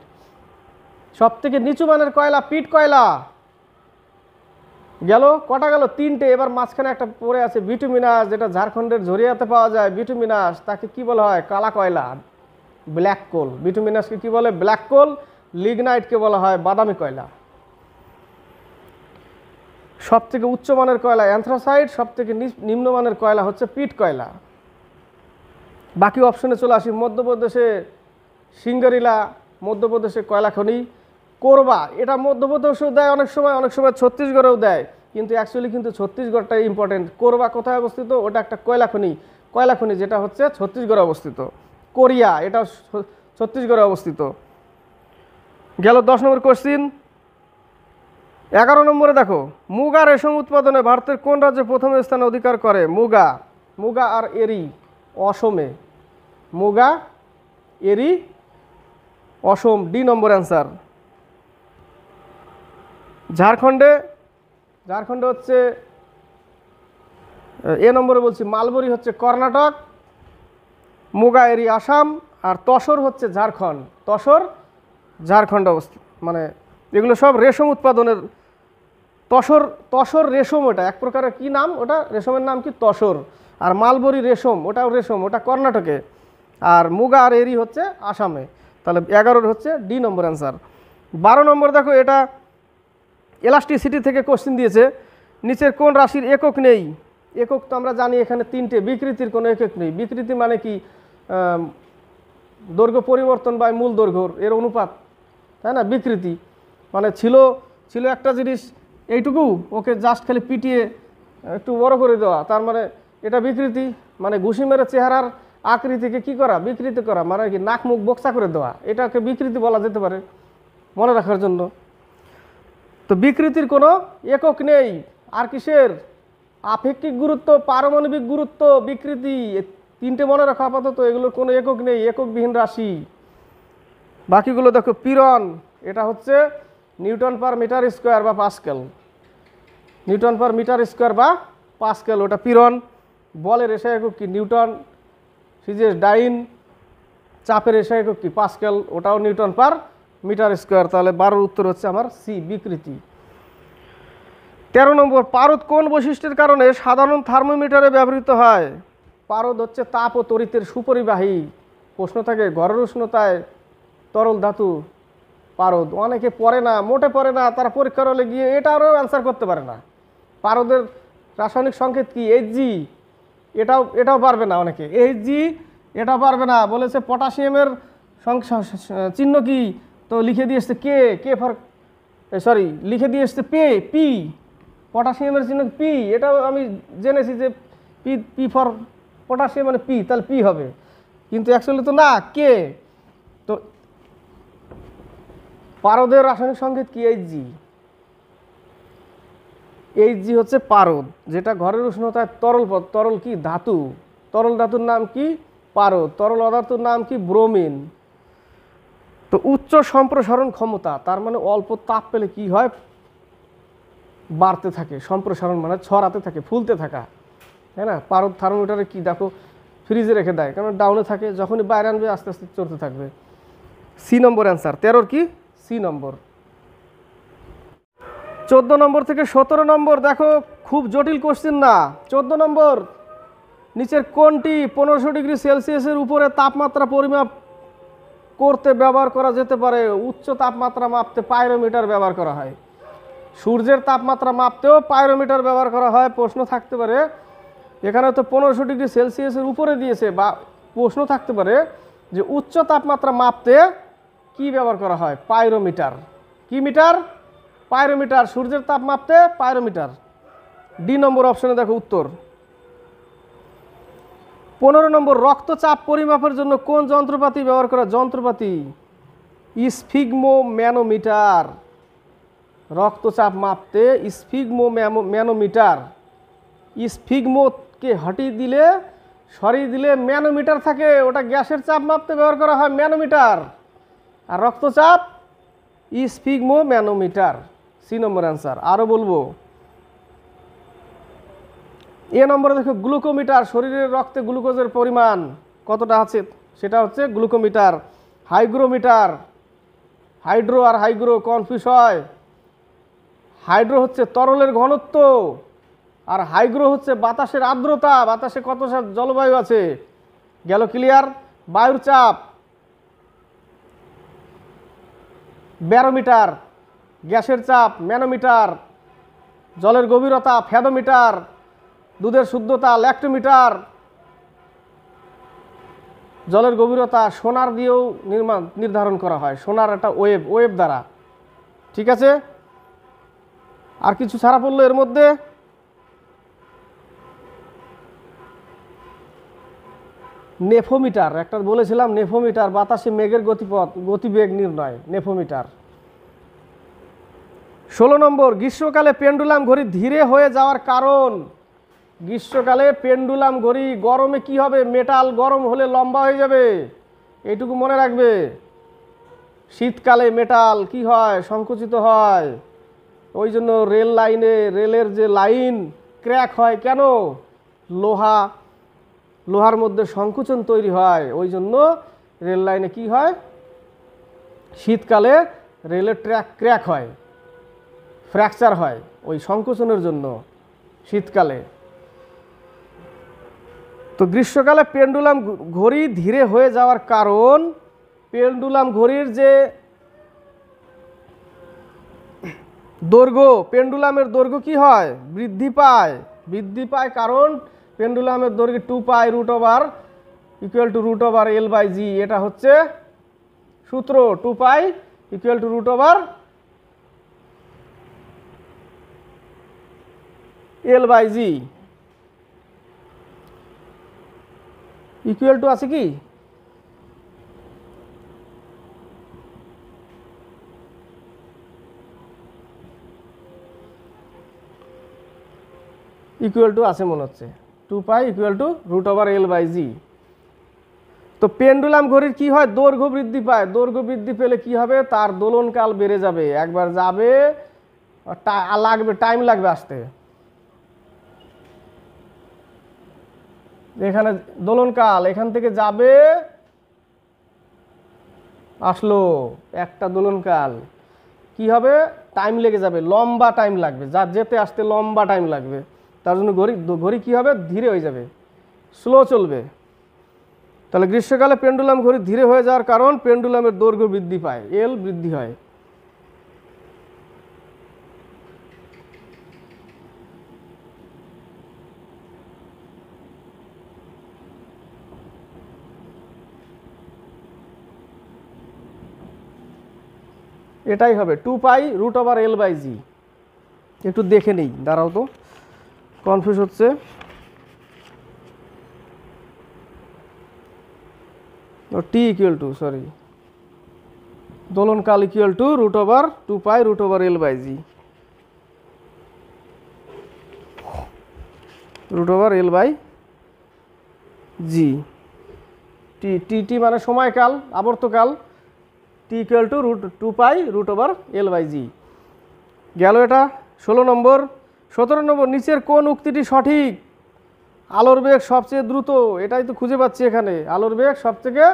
সবথেকে নিচু মানের কয়লা পিট কয়লা। গেল কটা? গেল 3টে। এবার মাঝখানে একটা পড়ে আছে বিটুমিনাস, যেটা ঝাড়খণ্ডের ঝরিয়াতে পাওয়া যায়। বিটুমিনাস তাকে কি বলা হয়? কালা কয়লা, ব্ল্যাক কোল। বিটুমিনাসকে কি বলে? ব্ল্যাক কোল। লিগনাইটকে বলা হয় বাদামি কয়লা। সবথেকে উচ্চমানের কয়লা অ্যান্থ্রাসাইট, সবথেকে নিম্নমানের কয়লা হচ্ছে পিট কয়লা। বাকি অপশনে চলে আসি। মধ্যপ্রদেশে সিঙ্গারিলা, মধ্যপ্রদেশে কয়লা খনি। কোরবা, এটা মধ্যপ্রদেশেও দেয় অনেক সময় ছত্তিশগড়েও দেয়, কিন্তু অ্যাকচুয়ালি কিন্তু ছত্তিশগড়টাই ইম্পর্টেন্ট। কোরবা কোথায় অবস্থিত? ওটা একটা কয়লা খনি, যেটা হচ্ছে ছত্তিশগড়ে অবস্থিত। কোরিয়া, এটা ছত্তিশগড়ে অবস্থিত। গেল 10 নম্বর কোশ্চিন। 11 নম্বরে দেখো, মুগা রেশম উৎপাদনে ভারতের কোন রাজ্য প্রথম স্থান অধিকার করে? মুগা আর এরি অসমে। মুগা, এরি, অসম, ডি নম্বর অ্যান্সার। ঝাড়খণ্ডে হচ্ছে এ নম্বরে বলছি, মালবরি হচ্ছে কর্ণাটক, মুগা এরি আসাম, আর তসর হচ্ছে ঝাড়খণ্ড। ঝাড়খণ্ড অবস্থিত। মানে এগুলো সব রেশম উৎপাদনের। তসর রেশম, ওটা এক প্রকারের কি নাম? ওটা রেশমের নাম কি? তসর। আর মালবরি রেশম, ওটাও রেশম, ওটা কর্ণাটকে। আর মুগা আর এরি হচ্ছে আসামে। তাহলে 11 হচ্ছে ডি নম্বর অ্যান্সার। 12 নম্বর দেখো, এটা এলাস্টিসিটি থেকে কোশ্চিন দিয়েছে। নিচের কোন রাশির একক নেই? একক তো আমরা জানি এখানে 3টে। বিকৃতির কোনো একক নেই। বিকৃতি মানে কি? দৈর্ঘ্য পরিবর্তন বা মূল দৈর্ঘ্যর এর অনুপাত। তাই না? বিকৃতি মানে ছিল ছিল একটা জিনিস এইটুকু, ওকে জাস্ট খালি পিটিয়ে একটু বড় করে দেওয়া, তার মানে এটা বিকৃতি। মানে ঘুষি মেরে চেহারার আকৃতিকে কি করা, বিকৃতি করা, মানে কি নাক মুখ বক্সা করে দেওয়া, এটাকে বিকৃতি বলা যেতে পারে মনে রাখার জন্য। তো বিকৃতির কোনো একক নেই। আর কিসের? আপেক্ষিক গুরুত্ব, পারমাণবিক গুরুত্ব, বিকৃতি, তিনটে মনে রাখা আপাতত। এগুলোর কোনো একক নেই, এককবিহীন রাশি। বাকিগুলো দেখো। পীড়ন, এটা হচ্ছে নিউটন পার মিটার স্কোয়ার বা pascal. Newton per metre square বা পাস্কেল, ওটা পীড়ন। বলের এসআই একক কি? নিউটন। CGS dyne. চাপের এসআই একক কি? পাস্কেল, ওটাও নিউটন পার মিটার স্কোয়ার। তাহলে 12 উত্তর হচ্ছে আমার সি, বিকৃতি। 13 নম্বর, পারদ কোন বৈশিষ্ট্যের কারণে সাধারণ থার্মোমিটারে ব্যবহৃত হয়? পারদ হচ্ছে তাপ ও তড়িতের সুপরিবাহী। প্রশ্ন থাকে ঘরের উষ্ণতায় তরল ধাতু পারদ। অনেকে পড়ে না, মোটে পড়ে না, তারা পরীক্ষার হলে গিয়ে এটারও অ্যান্সার করতে পারে না। পারদের রাসায়নিক সংকেত কি? এইচজি। এটাও পারবে না অনেকে। এইচজি এটা পারবে না। বলেছে পটাশিয়ামের চিহ্ন কি? তো লিখে দিয়ে এসছে কে ফর, সরি, লিখে দিয়ে এসছে পি। পটাশিয়ামের চিহ্ন পি, এটা আমি জেনেছি যে পি ফর পটাশিয়াম মানে পি, তাহলে পি হবে, কিন্তু অ্যাকচুয়ালি তো না, কে। তো পারদের রাসায়নিক সংকেত কি? এইচজি। এইচজি হচ্ছে পারদ, যেটা ঘরের উষ্ণতায় তরল তরল কি? ধাতু। তরল ধাতুর নাম কি? পারদ। তরল অধাতুর নাম কি? ব্রোমিন। তো উচ্চ সম্প্রসারণ ক্ষমতা, তার মানে অল্প তাপ পেলে কি হয়? বাড়তে থাকে। সম্প্রসারণ মানে ছড়াতে থাকে, ফুলতে থাকা, তাই না? পারদ থার্মোমিটারে কি দেখো, ফ্রিজে রেখে দেয়, কারণ ডাউনে থাকে, যখনই বাইরে আনবে আস্তে আস্তে চলতে থাকবে। সি নম্বর অ্যান্সার। 13 কি? সি নম্বর। 14 নম্বর থেকে 17 নম্বর দেখো, খুব জটিল কোশ্চেন না। 14 নম্বর, নিচের কোনটি 1500 ডিগ্রি সেলসিয়াসের উপরে তাপমাত্রা পরিমাপ করতে ব্যবহার করা যেতে পারে? উচ্চ তাপমাত্রা মাপতে পাইরোমিটার ব্যবহার করা হয়। সূর্যের তাপমাত্রা মাপতেও পাইরোমিটার ব্যবহার করা হয়। প্রশ্ন থাকতে পারে এখানে তো 1500 ডিগ্রি সেলসিয়াসের উপরে দিয়েছে, বা প্রশ্ন থাকতে পারে যে উচ্চ তাপমাত্রা মাপতে কি ব্যবহার করা হয়? পাইরোমিটার। কি মিটার? পাইরোমিটার। সূর্যের তাপ মাপতে পাইরোমিটার। ডি নম্বর অপশনে দেখো উত্তর। 15 নম্বর, রক্তচাপ পরিমাপের জন্য কোন যন্ত্রপাতি ব্যবহার করা? যন্ত্রপাতি স্ফিগমো ম্যানোমিটার। রক্তচাপ মাপতে স্ফিগমো ম্যানোমিটার। স্ফিগমোকে হটিয়ে দিলে, সরিয়ে দিলে ম্যানোমিটার থাকে, ওটা গ্যাসের চাপ মাপতে ব্যবহার করা হয় ম্যানোমিটার। আর রক্তচাপ স্ফিগমো ম্যানোমিটার। সি নম্বর অ্যান্সার। আরও বলবো, এ নম্বরে দেখো গ্লুকোমিটার, শরীরের রক্তে গ্লুকোজের পরিমাণ কতটা আছে সেটা হচ্ছে গ্লুকোমিটার। হাইগ্রোমিটার, হাইড্রো আর হাইগ্রো কনফিউজ হয়। হাইড্রো হচ্ছে তরলের ঘনত্ব, আর হাইগ্রো হচ্ছে বাতাসের আর্দ্রতা, বাতাসে কত জলবায়ু আছে। গেল ক্লিয়ার? বায়ুর চাপ ব্যারোমিটার, গ্যাসের চাপ ম্যানোমিটার, জলের গভীরতা ফ্যাদোমিটার, দুধের শুদ্ধতা ল্যাক্টোমিটার, জলের গভীরতা সোনার দিয়েও নির্ধারণ করা হয়, সোনার একটা ওয়েব দ্বারা। ঠিক আছে? আর কিছু ছাড়া পড়লো এর মধ্যে? নেফোমিটার একটা বলেছিলাম, নেফোমিটার বাতাসে মেঘের গতিবেগ নির্ণয়, নেফোমিটার। 16 নম্বর, গ্রীষ্মকালে পেন্ডুলাম ঘড়ি ধীরে হয়ে যাওয়ার কারণ? গ্রীষ্মকালে পেন্ডুলাম ঘড়ি, গরমে কি হবে? মেটাল গরম হলে লম্বা হয়ে যাবে, এইটুকু মনে রাখবে। শীতকালে মেটাল কি হয়? সংকুচিত হয়। ওই জন্য রেল লাইনে, রেলের যে লাইন ক্র্যাক হয় কেন? লোহার মধ্যে সংকুচন তৈরি হয়, ওই জন্য রেল লাইনে কি হয়? শীতকালে রেলের ট্র্যাক ক্র্যাক হয়, ফ্র্যাকচার হয়, ওই সংকোচনের জন্য শীতকালে। তো গ্রীষ্মকালে পেন্ডুলাম ঘড়ি ধীরে হয়ে যাওয়ার কারণ, পেন্ডুলাম ঘড়ির যে দৈর্ঘ্য, পেন্ডুলামের দৈর্ঘ্য কি হয়? বৃদ্ধি পায়, কারণ পেন্ডুলামের দৈর্ঘ্য 2π √/= L/g। এটা হচ্ছে সূত্র, 2π equal to root over L by G equal to আছে কি ইকুয়াল টু আছে মনে হচ্ছে 2 pi equal to root over L by G. তো পেন্ডুলাম ঘড়ির কি হয়, দৈর্ঘ্য বৃদ্ধি পায়, দৈর্ঘ্য বৃদ্ধি পেলে কি হবে, তার দোলনকাল বেড়ে যাবে, একবার যাবে লাগবে, টাইম লাগবে আসতে। এখানে দোলনকাল এখান থেকে যাবে আসলো একটা দোলনকাল, কি হবে, টাইম লেগে যাবে, লম্বা টাইম লাগবে, যা যেতে আসতে লম্বা টাইম লাগবে, তার জন্য ঘড়ি কি হবে, ধীরে হয়ে যাবে, স্লো চলবে। তাহলে গ্রীষ্মকালে পেন্ডুলাম ঘড়ি ধীরে হয়ে যাওয়ার কারণ পেন্ডুলামের দৈর্ঘ্য বৃদ্ধি পায়, এল বৃদ্ধি হয়। এটাই হবে 2 pi root over L by G. একটু দেখে নেই, দাঁড়াও তো, কনফিউজ হচ্ছে। টি ইকুয়াল টু সরি দোলনকাল equal to root over 2 pi root over L by G, root over L by G. T T T মানে সময়কাল, আবর্তকাল, T equal to root 2 pi root over L by G. গেল এটা। 16 নম্বর। 17 নম্বর, নিচের কোন উক্তিটি সঠিক? আলোর বেগ সবচেয়ে দ্রুত, এটাই তো খুঁজে পাচ্ছি এখানে, আলোর বেগ সবথেকে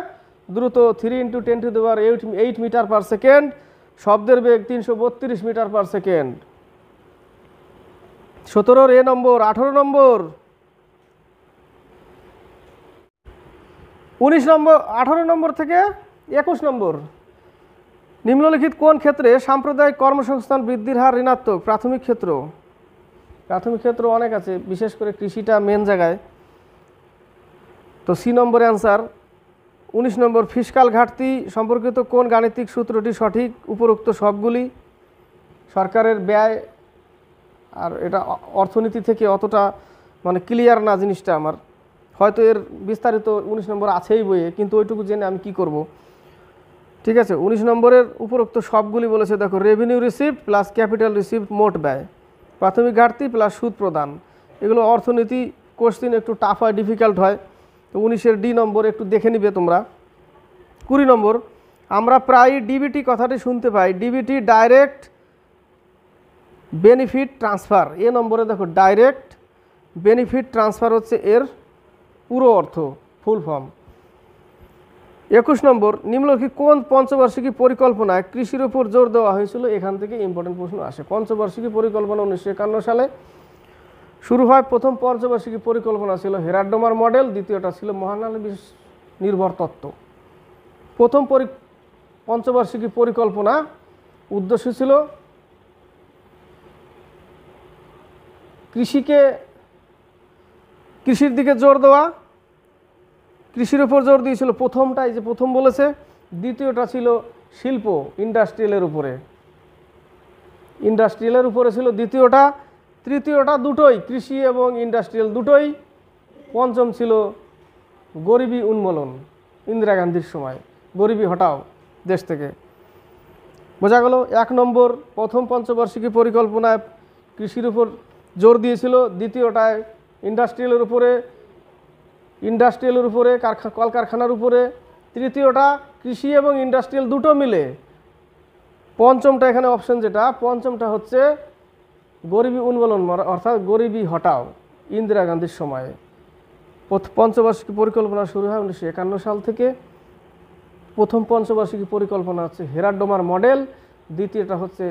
দ্রুত 3 × 10⁸ মিটার পার সেকেন্ড, শব্দের বেগ 332 মিটার পার সেকেন্ড। 17 এ নম্বর। 18 নম্বর, 19 নম্বর, 18 নম্বর থেকে 21 নম্বর, নিম্নলিখিত কোন ক্ষেত্রে সাম্প্রদায়িক কর্মসংস্থান বৃদ্ধির হার ঋণাত্মক? প্রাথমিক ক্ষেত্র। প্রাথমিক ক্ষেত্র অনেক আছে, বিশেষ করে কৃষিটা মেন জায়গায়। তো সি নম্বর অ্যান্সার। 19 নম্বর, ফিসকাল ঘাটতি সম্পর্কিত কোন গাণিতিক সূত্রটি সঠিক? উপরোক্ত সবগুলি। সরকারের ব্যয়, আর এটা অর্থনীতি থেকে অতটা মানে ক্লিয়ার না জিনিসটা আমার, হয়তো এর বিস্তারিত 19 নম্বর আছেই বইয়ে, কিন্তু ওইটুকু জেনে আমি কি করব। ঠিক আছে, 19 নম্বরের উপরোক্ত সবগুলি বলেছে, দেখো, revenue receipt plus capital receipt মোট ব্যয়, প্রাথমিক ঘাটতি প্লাস সুদ প্রদান, এগুলো অর্থনীতি কোশ্চিন একটু টাফ হয়, ডিফিকাল্ট হয়। তো 19-এর ডি নম্বর একটু দেখে নিবে তোমরা। 20 নম্বর, আমরা প্রায় ডিবিটি কথাটি শুনতে পাই, ডিবিটি ডাইরেক্ট বেনিফিট ট্রান্সফার। এ নম্বরে দেখো, ডাইরেক্ট বেনিফিট ট্রান্সফার হচ্ছে এর পুরো অর্থ, ফুল ফর্ম। 21 নম্বর, নিম্নলিখিত কোন পঞ্চবার্ষিকী পরিকল্পনায় কৃষির উপর জোর দেওয়া হয়েছিল? এখান থেকে ইম্পর্টেন্ট প্রশ্ন আসে। পঞ্চবার্ষিকী পরিকল্পনা 1951 সালে শুরু হয়। প্রথম পঞ্চবার্ষিকী পরিকল্পনা ছিল হেরাল্ড-ডোমার মডেল, দ্বিতীয়টা ছিল মহালানবিশ নির্ভর তত্ত্ব। প্রথম পঞ্চবার্ষিকী পরিকল্পনা উদ্দেশ্য ছিল কৃষির দিকে জোর দেওয়া, কৃষির উপর জোর দিয়েছিল প্রথমটাই, যে প্রথম বলেছে। দ্বিতীয়টা ছিল শিল্প, ইন্ডাস্ট্রিয়ালের উপরে ছিল দ্বিতীয়টা। তৃতীয়টা দুটোই, কৃষি এবং ইন্ডাস্ট্রিয়াল দুটোই। পঞ্চম ছিল গরিবী উন্মূলন, ইন্দিরা গান্ধীর সময়, গরিবী হটাও দেশ থেকে। বোঝা গেল? 1 নম্বর প্রথম পঞ্চবার্ষিকী পরিকল্পনায় কৃষির উপর জোর দিয়েছিল, দ্বিতীয়টায় ইন্ডাস্ট্রিয়ালের উপরে কলকারখানার উপরে, তৃতীয়টা কৃষি এবং ইন্ডাস্ট্রিয়াল দুটো মিলে, পঞ্চমটা এখানে অপশন যেটা, পঞ্চমটা হচ্ছে গরিবী উন্মূলন, অর্থাৎ গরিবী হটাও, ইন্দিরা গান্ধীর সময়ে। পঞ্চবার্ষিকী পরিকল্পনা শুরু হয় 1951 সাল থেকে। প্রথম পঞ্চবার্ষিকী পরিকল্পনা হচ্ছে হেরাল্ড-ডোমার মডেল, দ্বিতীয়টা হচ্ছে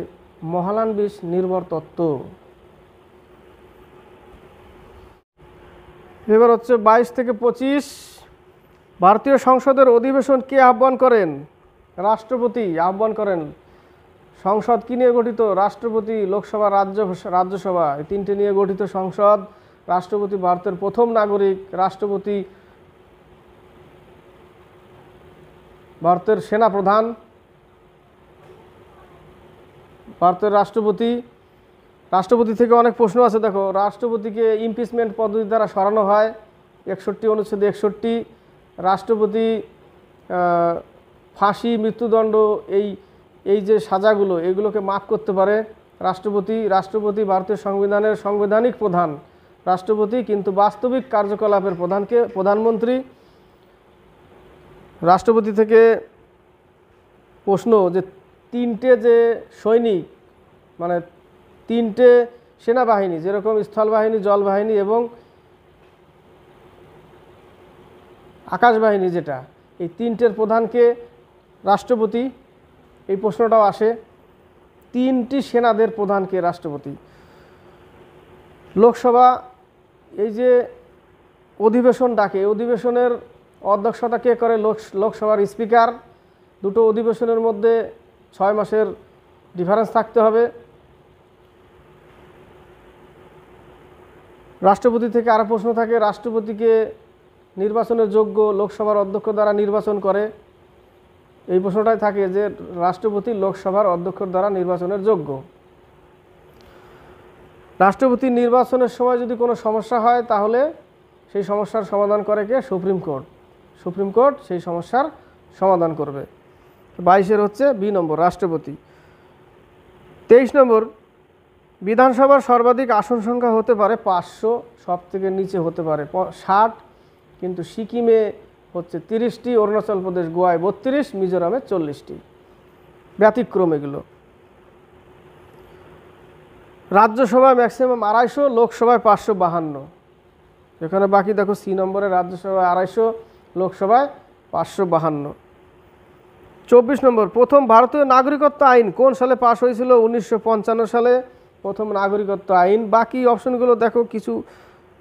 মহালানবিশ নির্ভর তত্ত্ব। এবার হচ্ছে 22 থেকে 25। ভারতীয় সংসদের অধিবেশন কে আহ্বান করেন? রাষ্ট্রপতি আহ্বান করেন। সংসদ কি নিয়ে গঠিত? রাষ্ট্রপতি, লোকসভা, রাজ্যসভা, এই তিনটে নিয়ে গঠিত সংসদ। রাষ্ট্রপতি ভারতের প্রথম নাগরিক, রাষ্ট্রপতি ভারতের সেনাপ্রধান। ভারতের রাষ্ট্রপতি থেকে অনেক প্রশ্ন আছে। দেখো, রাষ্ট্রপতিকে ইমপিচমেন্ট পদ্ধতি দ্বারা সরানো হয় 61 অনুচ্ছেদে 61। রাষ্ট্রপতি ফাঁসি, মৃত্যুদণ্ড এই যে সাজাগুলো এগুলোকে মাফ করতে পারে রাষ্ট্রপতি ভারতীয় সংবিধানের সাংবিধানিক প্রধান রাষ্ট্রপতি, কিন্তু বাস্তবিক কার্যকলাপের প্রধানকে প্রধানমন্ত্রী। রাষ্ট্রপতি থেকে প্রশ্ন যে তিনটে যে সৈনিক, মানে তিনটে সেনাবাহিনী, যেরকম স্থলবাহিনী, জলবাহিনী এবং আকাশবাহিনী, যেটা এই তিনটের প্রধানকে রাষ্ট্রপতি, এই প্রশ্নটাও আসে। তিনটি সেনাদের প্রধানকে রাষ্ট্রপতি। লোকসভা এই যে অধিবেশন ডাকে, অধিবেশনের অধ্যক্ষতা কে করে? লোকসভার স্পিকার। দুটো অধিবেশনের মধ্যে 6 মাসের ডিফারেন্স থাকতে হবে। রাষ্ট্রপতি থেকে আরও প্রশ্ন থাকে, রাষ্ট্রপতিকে নির্বাচনের যোগ্য লোকসভার অধ্যক্ষ দ্বারা নির্বাচন করে। এই প্রশ্নটাই থাকে যে রাষ্ট্রপতি লোকসভার অধ্যক্ষর দ্বারা নির্বাচনের যোগ্য। রাষ্ট্রপতি নির্বাচনের সময় যদি কোনো সমস্যা হয় তাহলে সেই সমস্যার সমাধান করে কে? Supreme Court. সুপ্রিম কোর্ট সেই সমস্যার সমাধান করবে। 22-এর হচ্ছে বি নম্বর, রাষ্ট্রপতি। 23 নম্বর, বিধানসভার সর্বাধিক আসন সংখ্যা হতে পারে 500, সব থেকে নিচে হতে পারে 60, কিন্তু সিকিমে হচ্ছে 30টি, অরুণাচল প্রদেশ গোয়ায় 32, মিজোরামে 40টি, ব্যতিক্রম এগুলো। রাজ্যসভায় ম্যাক্সিমাম 250, লোকসভায় 552। এখানে বাকি দেখো, সি নম্বরে রাজ্যসভায় 250, লোকসভায় 552। 24 নম্বর, প্রথম ভারতীয় নাগরিকত্ব আইন কোন সালে পাশ হয়েছিল? 1955 সালে প্রথম নাগরিকত্ব আইন। বাকি অপশনগুলো দেখো, কিছু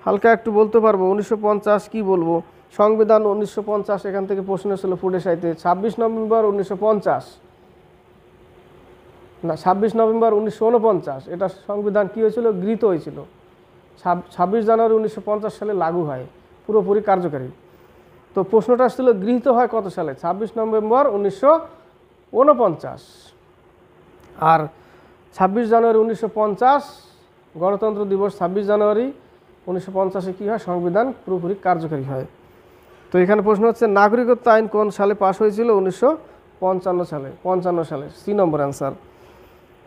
হালকা একটু বলতে পারবো। 1950 কি বলবো? সংবিধান 1950, এখান থেকে প্রশ্ন ছিল ফুডে সাইতে। 26 নভেম্বর 1950, না 26 নভেম্বর 1949, এটা সংবিধান কি হয়েছিল? গৃহীত হয়েছিল। 26 জানুয়ারি 1950 সালে লাগু হয়, পুরোপুরি কার্যকারী। তো প্রশ্নটা আসছিল গৃহীত হয় কত সালে? 26 নভেম্বর 1949। আর 26 জানুয়ারি 1950 গণতন্ত্র দিবস, 26 জানুয়ারি 1950-এ কী হয়? সংবিধান পুরোপুরি কার্যকারী হয়। তো এখানে প্রশ্ন হচ্ছে নাগরিকত্ব আইন কোন সালে পাশ হয়েছিল? 1955 সালে, সি নম্বর অ্যান্সার।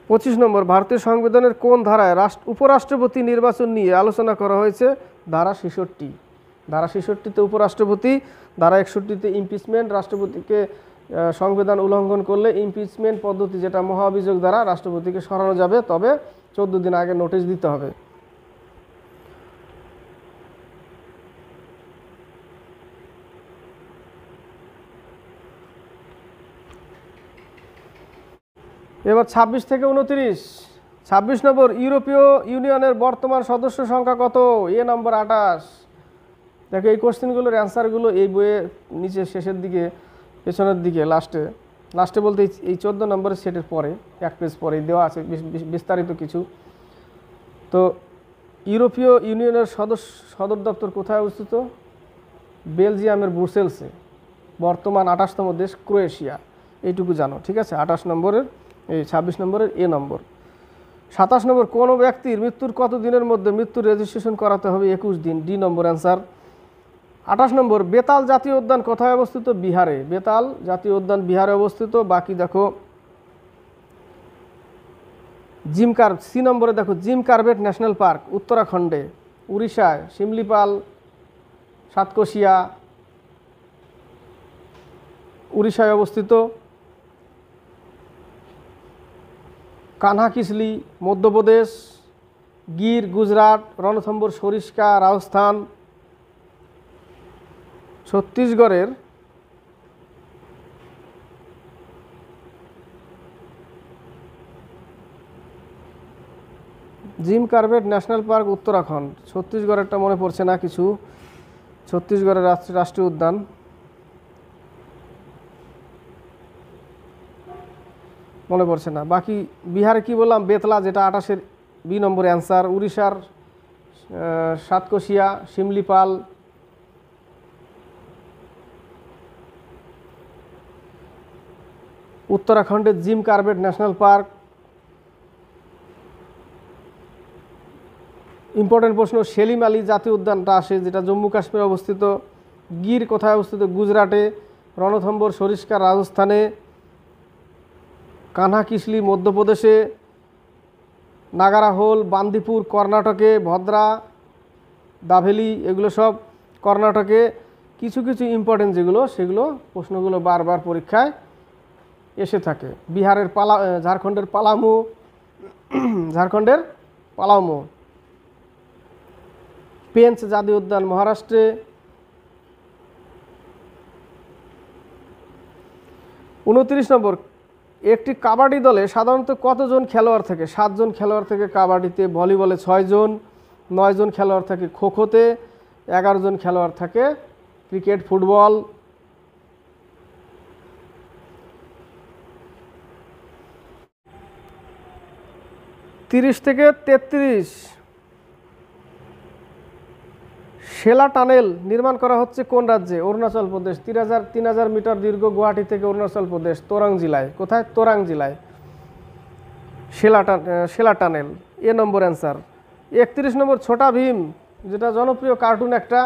25 নম্বর, ভারতীয় সংবিধানের কোন ধারায় উপরাষ্ট্রপতি নির্বাচন নিয়ে আলোচনা করা হয়েছে? ধারা 66। ধারা 66-তে উপরাষ্ট্রপতি, ধারা 61-তে ইমপিচমেন্ট। রাষ্ট্রপতিকে সংবিধান উল্লঙ্ঘন করলে ইমপিচমেন্ট পদ্ধতি, যেটা মহা অভিযোগ দ্বারা রাষ্ট্রপতিকে সরানো যাবে, তবে 14 দিন আগে নোটিশ দিতে হবে। এবার 26 থেকে 29। 26 নম্বর, ইউরোপীয় ইউনিয়নের বর্তমান সদস্য সংখ্যা কত? এ নম্বর 28। দেখো, এই কোশ্চেনগুলোর অ্যান্সারগুলো এই বইয়ে নিচে শেষের দিকে, পেছনের দিকে, লাস্টে বলতে এই 14 নম্বরের সেটের পরে, 1 পেজ পরে দেওয়া আছে বিস্তারিত কিছু। তো ইউরোপীয় ইউনিয়নের সদর দপ্তর কোথায় অবস্থিত? বেলজিয়ামের ব্রুসেলসে। বর্তমান 28তম দেশ ক্রোয়েশিয়া, এইটুকু জানো, ঠিক আছে? 28 নম্বরের, এই 26 নম্বরের এ নম্বর। 27 নম্বর, কোনো ব্যক্তির মৃত্যুর কত দিনের মধ্যে মৃত্যুর রেজিস্ট্রেশন করাতে হবে? 21 দিন, ডি নম্বর অ্যান্সার। 28 নম্বর, বেতাল জাতীয় উদ্যান কোথায় অবস্থিত? বিহারে। বেতাল জাতীয় উদ্যান বিহারে অবস্থিত। বাকি দেখো, সি নম্বরে দেখো, জিম কার্বেট ন্যাশনাল পার্ক উত্তরাখণ্ডে, উড়িষ্যায় শিমলিপাল, সাতকোশিয়া উড়িষ্যায় অবস্থিত। কানহাকিসলি মধ্যপ্রদেশ, গির গুজরাট, রণথম্বর সরিস্কা রাজস্থান। ছত্তিশগড়ের জিম কার্বেট ন্যাশনাল পার্ক উত্তরাখণ্ড। ছত্তিশগড়েরটা মনে পড়ছে না কিছু। ছত্তিশগড়ের রাষ্ট্রীয় উদ্যান মনে পড়ছে না। বাকি বিহারে কি বললাম? বেতলা, যেটা 28-এর বি নম্বর অ্যান্সার। উড়িষ্যার সাতকোশিয়া, শিমলিপাল। উত্তরাখণ্ডের জিম কার্বেট ন্যাশনাল পার্ক। ইম্পর্টেন্ট প্রশ্ন, সেলিম আলী জাতীয় উদ্যানটা আসে, যেটা জম্মু কাশ্মীরে অবস্থিত। গির কোথায় অবস্থিত? গুজরাটে। রণথম্বর সরিস্কার রাজস্থানে। কানহা কিসলি মধ্যপ্রদেশে। নাগারাহোল বান্দিপুর কর্ণাটকে। ভদ্রা দাভেলি এগুলো সব কর্ণাটকে। কিছু কিছু ইম্পর্টেন্ট যেগুলো, সেগুলো প্রশ্নগুলো বারবার পরীক্ষায় এসে থাকে। বিহারের ঝাড়খণ্ডের পালামু, ঝাড়খণ্ডের পালামু। পেঞ্চ জাতীয় উদ্যান মহারাষ্ট্রে। 29 নম্বর, একটি কাবাডি দলে সাধারণত কতজন খেলোয়াড় থাকে? 7 জন খেলোয়াড় থেকে কাবাডিতে। ভলিবলে 6 জন। 9 জন খেলোয়াড় থাকে খোখোতে। 11 জন খেলোয়াড় থাকে ক্রিকেট ফুটবল। তিরিশ থেকে 33, শেলা টানেল নির্মাণ করা হচ্ছে কোন রাজ্যে? অরুণাচল প্রদেশ। 3000 মিটার দীর্ঘ, গুয়াহাটি থেকে অরুণাচল প্রদেশ, তোরাং জেলায়। কোথায়? তোরাং জেলায় শেলা টানেল। এ নম্বর অ্যান্সার। 31 নম্বর, ছোটা ভীম, যেটা জনপ্রিয় কার্টুন একটা,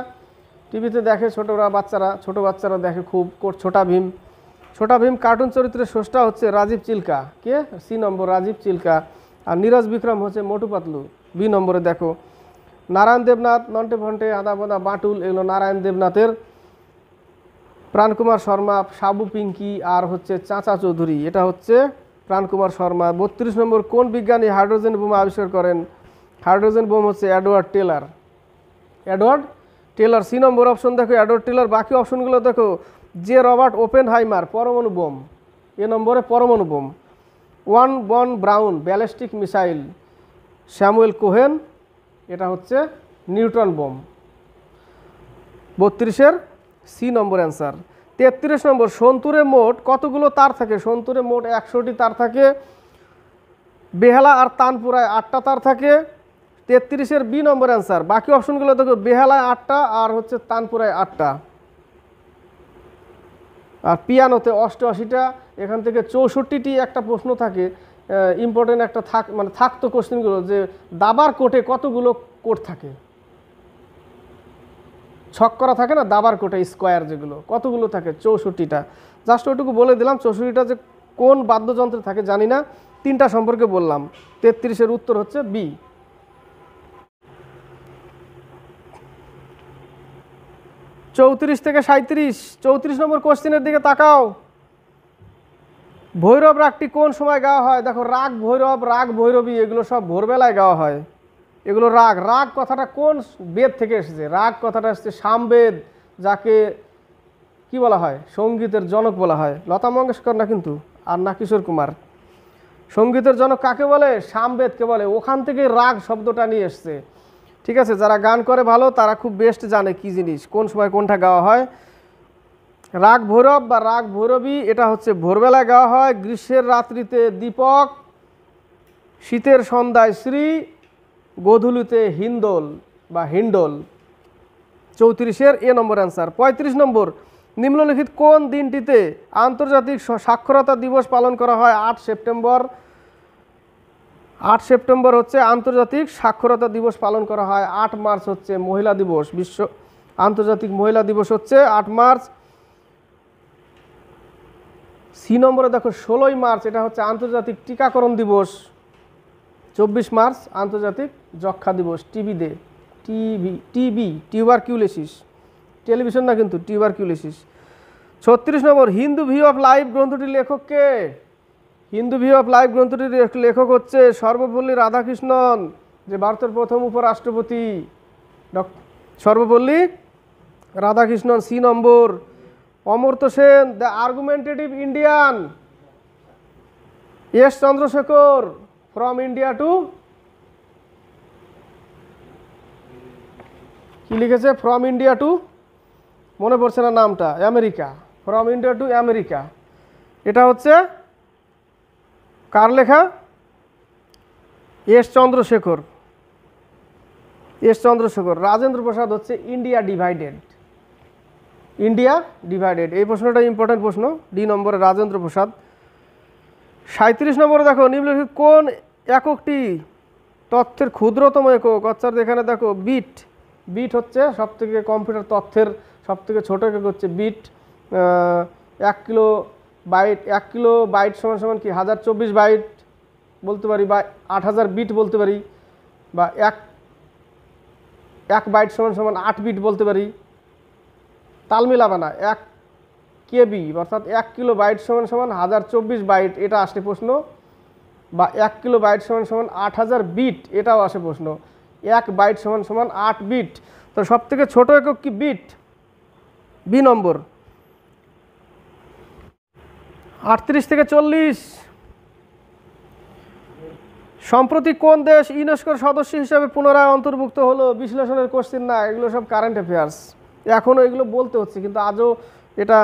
টিভিতে দেখে ছোট বাচ্চারা দেখে খুব। ছোটা ভীম কার্টুন চরিত্রের স্রষ্টা হচ্ছে রাজীব চিল্কা। কে? সি নম্বর, রাজীব চিল্কা। আর নীরজ বিক্রম হচ্ছে মোটু পাতলু। বি নম্বরে দেখো। নারায়ণ দেবনাথ, নন্টে ফন্টে, আদা বাদা, বাটুল, এগুলো নারায়ণ দেবনাথের। প্রাণকুমার শর্মা, সাবু পিঙ্কি, আর হচ্ছে চাচা চৌধুরী, এটা হচ্ছে প্রাণকুমার শর্মা। 32 নম্বর, কোন বিজ্ঞানী হাইড্রোজেন বোমা আবিষ্কার করেন? হাইড্রোজেন বোম হচ্ছে এডওয়ার্ড টেলর। সি নম্বর অপশন দেখো, এডওয়ার্ড টেলর। বাকি অপশনগুলো দেখো। জে রবার্ট ওপেনহাইমার, পরমাণু বোম। এ নম্বরে পরমাণু বোম। ওয়ান বন brown, ballistic missile. Samuel Cohen, এটা হচ্ছে নিউট্রন বোম। 32-এর সি নম্বর অ্যান্সার। 33 নম্বর, সন্তুরে মোট কতগুলো তার থাকে? সন্তুরে মোট 100টি তার থাকে। বেহালা আর তানপুরায় 8টা তার থাকে। 33-এর বি নম্বর অ্যান্সার। বাকি অপশনগুলো দেখো, বেহালায় 8টা আর হচ্ছে তানপুরায় 8টা। আর পিয়ানোতে 88টা। এখান থেকে 64টি একটা প্রশ্ন থাকে, ইম্পর্টেন্ট একটা থাকতো কোশ্চেনগুলো, যে দাবার কোটে কতগুলো কোট থাকে? ছক করা থাকে না দাবার কোটে, স্কোয়ার যেগুলো, কতগুলো থাকে? 64টা। জাস্ট ওইটুকু বলে দিলাম। 64টা যে কোন বাদ্যযন্ত্রে থাকে জানি না, 3টা সম্পর্কে বললাম। 33-এর উত্তর হচ্ছে বি। 34 থেকে 37, 34 নম্বর কোশ্চেনের দিকে তাকাও। ভৈরব রাগটি কোন সময় গাওয়া হয়? দেখো, রাগ ভৈরব, রাগ ভৈরবী, এগুলো সব ভোরবেলায় গাওয়া হয়। এগুলো রাগ কথাটা কোন বেদ থেকে এসেছে? রাগ কথাটা এসেছে সামবেদ, যাকে কি বলা হয়? সঙ্গীতের জনক বলা হয়। লতা মঙ্গেশকর না কিন্তু, আর না কিশোর কুমার। সঙ্গীতের জনক কাকে বলে? সামবেদকে বলে। ওখান থেকে রাগ শব্দটা নিয়ে এসছে। ঠিক আছে, যারা গান করে ভালো তারা খুব বেস্ট জানে কি জিনিস, কোন সময় কোনটা গাওয়া হয়। রাগ ভৈরব বা রাগ ভৈরবী, এটা হচ্ছে ভোরবেলায় গাওয়া হয়। গ্রীষ্মের রাত্রিতে দীপক, শীতের সন্ধ্যায় শ্রী, গোধূলিতে হিন্দোল বা হিন্ডোল। 34-এর এ নম্বর অ্যান্সার। 35 নম্বর, নিম্নলিখিত কোন দিনটিতে আন্তর্জাতিক সাক্ষরতা দিবস পালন করা হয়? 8 সেপ্টেম্বর। 8 সেপ্টেম্বর হচ্ছে আন্তর্জাতিক সাক্ষরতা দিবস পালন করা হয়। 8 মার্চ হচ্ছে মহিলা দিবস, বিশ্ব আন্তর্জাতিক মহিলা দিবস হচ্ছে 8 মার্চ। সি নম্বরে দেখো 16ই মার্চ, এটা হচ্ছে আন্তর্জাতিক টিকাকরণ দিবস। 24 মার্চ আন্তর্জাতিক যক্ষা দিবস, টিবি টিউবারকিউলোসিস, টেলিভিশন না কিন্তু, tuberculosis. 36 number, Hindu view of life গ্রন্থটির লেখক কে? হিন্দু ভিউ অফ লাইফ গ্রন্থটির লেখক হচ্ছে সর্বপল্লী রাধাকৃষ্ণন, যে ভারতের প্রথম উপরাষ্ট্রপতি, Sarvepalli Radhakrishnan. C number. Amartya Sen, the argumentative Indian. S Chandrasekhar, from India to, কি লিখেছে? ফ্রম ইন্ডিয়া টু, মনে পড়ছে না নামটা, America. From India to America, এটা হচ্ছে কার লেখা? এস চন্দ্রশেখর। রাজেন্দ্র প্রসাদ হচ্ছে ইন্ডিয়া ডিভাইডেড। এই প্রশ্নটা ইম্পর্টেন্ট প্রশ্ন, ডি নম্বরে রাজেন্দ্র প্রসাদ। 37 নম্বরে দেখো, নিম্নলিখিত কোন এককটি তথ্যের ক্ষুদ্রতম একক অর্থাৎ এখানে দেখো বিট, বিট হচ্ছে সবথেকে কম্পিউটার তথ্যের সবথেকে ছোট একক হচ্ছে bit. 1 kilo byte, 1 kilo byte সমান সমান কি 1024 বাইট বলতে পারি, বা 8000 বিট বলতে পারি, বা এক বাইট সমান সমান 8 বিট বলতে পারি। তাল মিলাবে না, 1 কেবি অর্থাৎ 1 কিলো বাইট সমান সমান 1024 বাইট, এটা আসে প্রশ্ন। বা 1 কিলো বাইট সমান সমান 8000 বিট, এটাও আসে প্রশ্ন। 1 বাইট সমান সমান 8 বিট। তো সব থেকে ছোট একক কি বিট, বি নম্বর। 38 থেকে 40, সম্প্রতি কোন দেশ ইউনেস্কোর সদস্য হিসেবে পুনরায় অন্তর্ভুক্ত হলো? বিশ্লেষণের কোশ্চেন না, এগুলো সব কারেন্ট অ্যাফেয়ার্স, এখনও এগুলো বলতে হচ্ছে, কিন্তু আজও এটা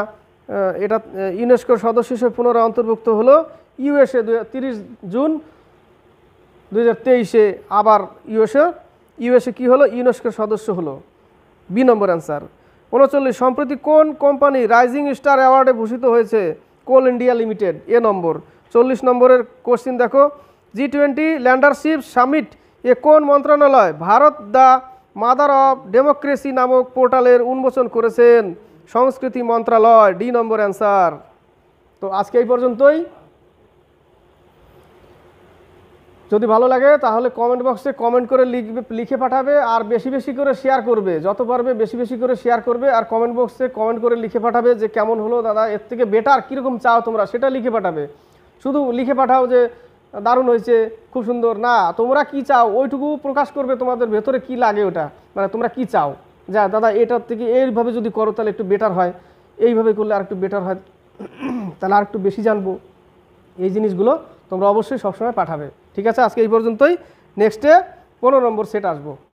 এটা ইউনেস্কোর সদস্য হিসেবে পুনরায় অন্তর্ভুক্ত হলো ইউএসএ 30 জুন 2023-এ। আবার ইউএসএ কি হলো, ইউনেস্কোর সদস্য হলো, বি নম্বর অ্যান্সার। 39, সম্প্রতি কোন কোম্পানি রাইজিং স্টার অ্যাওয়ার্ডে ভূষিত হয়েছে? কোল ইন্ডিয়া লিমিটেড, এ নম্বর। 40 নম্বরের কোশ্চিন দেখো, G20 ল্যান্ডারশিপ সামিট এ কোন মন্ত্রণালয় Bharat the mother of democracy নামক পোর্টালের উন্মোচন করেছেন? সংস্কৃতি মন্ত্রণালয়, ডি নম্বর অ্যান্সার। তো আজকে এই পর্যন্তই। যদি ভালো লাগে তাহলে কমেন্ট বক্সে কমেন্ট করে লিখে পাঠাবে, আর বেশি বেশি করে শেয়ার করবে, যত পারবে বেশি বেশি করে শেয়ার করবে, আর কমেন্ট বক্সে কমেন্ট করে লিখে পাঠাবে যে কেমন হলো দাদা, এর থেকে বেটার কীরকম চাও তোমরা, সেটা লিখে পাঠাবে। শুধু লিখে পাঠাও যে দারুণ হয়েছে, খুব সুন্দর না, তোমরা কি চাও ওইটুকু প্রকাশ করবে, তোমাদের ভেতরে কি লাগে ওটা, মানে তোমরা কি চাও, যা দাদা এটার থেকে এইভাবে যদি করো তাহলে একটু বেটার হয়, এইভাবে করলে আর একটু বেটার হয়, তাহলে আর একটু বেশি জানবো, এই জিনিসগুলো তোমরা অবশ্যই সবসময় পাঠাবে। ঠিক আছে, আজকে এই পর্যন্তই। নেক্সটে 15 নম্বর সেট আসবো।